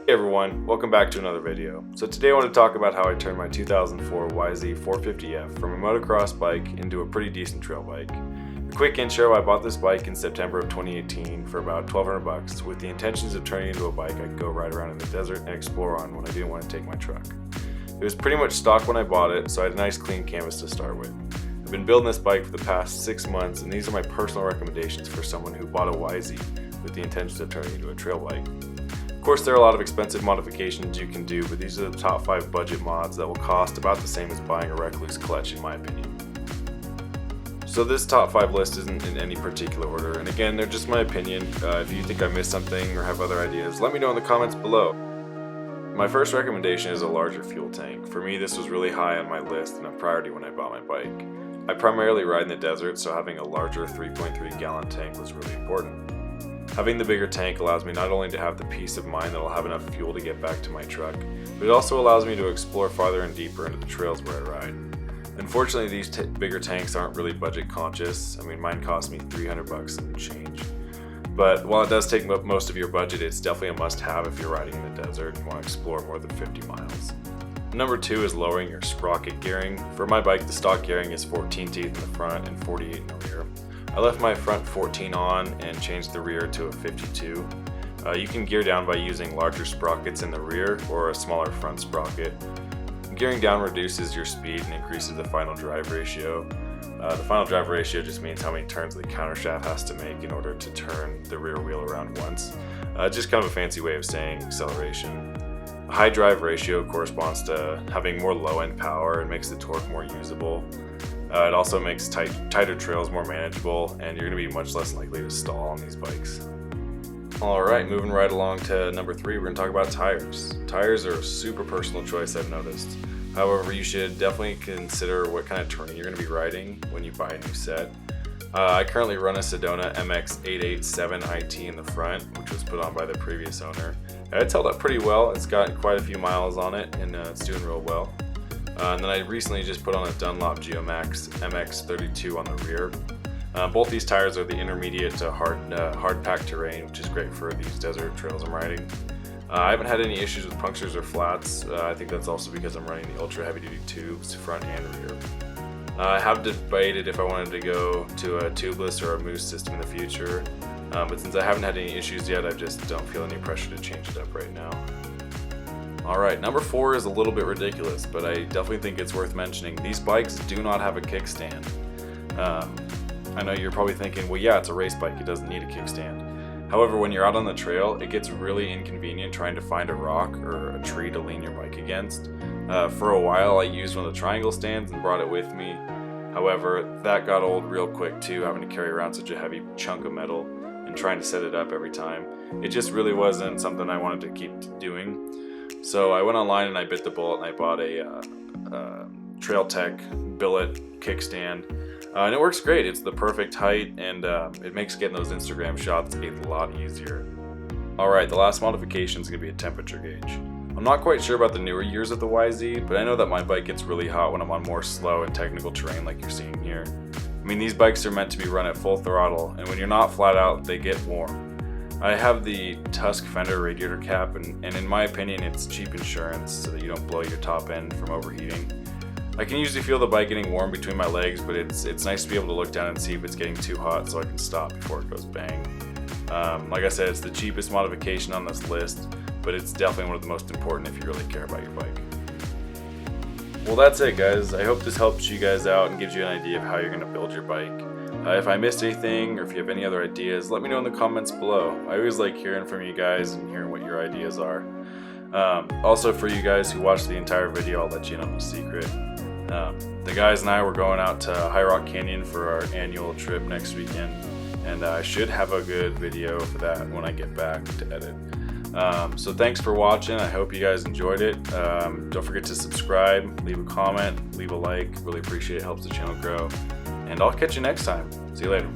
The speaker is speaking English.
Hey everyone, welcome back to another video. So today I want to talk about how I turned my 2004 YZ450F from a motocross bike into a pretty decent trail bike. A quick intro: I bought this bike in September of 2018 for about $1,200 with the intentions of turning it into a bike I could go ride around in the desert and explore on when I didn't want to take my truck. It was pretty much stock when I bought it, so I had a nice clean canvas to start with. I've been building this bike for the past 6 months, and these are my personal recommendations for someone who bought a YZ with the intentions of turning it into a trail bike. Of course, there are a lot of expensive modifications you can do, but these are the top 5 budget mods that will cost about the same as buying a Rekluse Clutch in my opinion. So this top 5 list isn't in any particular order, and again, they're just my opinion. If you think I missed something or have other ideas, let me know in the comments below. My first recommendation is a larger fuel tank. For me, this was really high on my list and a priority when I bought my bike. I primarily ride in the desert, so having a larger 3.3 gallon tank was really important. Having the bigger tank allows me not only to have the peace of mind that I'll have enough fuel to get back to my truck, but it also allows me to explore farther and deeper into the trails where I ride. Unfortunately, these bigger tanks aren't really budget conscious. I mean, mine cost me $300 and change. But while it does take up most of your budget, it's definitely a must-have if you're riding in the desert and want to explore more than 50 miles. Number 2 is lowering your Sprocket Gearing. For my bike, the stock gearing is 14 teeth in the front and 48 in the rear. I left my front 14 on and changed the rear to a 52. You can gear down by using larger sprockets in the rear or a smaller front sprocket. Gearing down reduces your speed and increases the final drive ratio. The final drive ratio just means how many turns the countershaft has to make in order to turn the rear wheel around once. Just kind of a fancy way of saying acceleration. A high drive ratio corresponds to having more low-end power and makes the torque more usable. It also makes tighter trails more manageable, and you're going to be much less likely to stall on these bikes. Alright, moving right along to number 3, we're going to talk about tires. Tires are a super personal choice, I've noticed. However, you should definitely consider what kind of terrain you're going to be riding when you buy a new set. I currently run a Sedona MX887 IT in the front, which was put on by the previous owner. It's held up pretty well. It's got quite a few miles on it, and it's doing real well. And then I recently just put on a Dunlop Geomax MX32 on the rear. Both these tires are the intermediate to hard packed terrain, which is great for these desert trails I'm riding. I haven't had any issues with punctures or flats. I think that's also because I'm running the ultra heavy duty tubes, front and rear. I have debated if I wanted to go to a tubeless or a moose system in the future, but since I haven't had any issues yet, I just don't feel any pressure to change it up right now. Alright, number 4 is a little bit ridiculous, but I definitely think it's worth mentioning. These bikes do not have a kickstand. I know you're probably thinking, well yeah, it's a race bike, it doesn't need a kickstand. However, when you're out on the trail, it gets really inconvenient trying to find a rock or a tree to lean your bike against. For a while I used one of the triangle stands and brought it with me. However, that got old real quick too, having to carry around such a heavy chunk of metal and trying to set it up every time. It just really wasn't something I wanted to keep doing. So I went online and I bit the bullet and I bought a Trail Tech billet kickstand. And it works great. It's the perfect height, and it makes getting those Instagram shots a lot easier. Alright, the last modification is going to be a temperature gauge. I'm not quite sure about the newer years of the YZ, but I know that my bike gets really hot when I'm on more slow and technical terrain like you're seeing here. I mean, these bikes are meant to be run at full throttle, and when you're not flat out, they get warm. I have the Tusk Fender radiator cap, and in my opinion it's cheap insurance so that you don't blow your top end from overheating. I can usually feel the bike getting warm between my legs, but it's nice to be able to look down and see if it's getting too hot so I can stop before it goes bang. Like I said, it's the cheapest modification on this list, but it's definitely one of the most important if you really care about your bike. Well, that's it guys. I hope this helps you guys out and gives you an idea of how you're going to build your bike. If I missed anything or if you have any other ideas, let me know in the comments below. I always like hearing from you guys and hearing what your ideas are. Also, for you guys who watched the entire video, I'll let you in on a secret. The guys and I were going out to High Rock Canyon for our annual trip next weekend, and I should have a good video for that when I get back to edit. So thanks for watching. I hope you guys enjoyed it. Don't forget to subscribe, leave a comment, leave a like. Really appreciate it. Helps the channel grow. And I'll catch you next time. See you later.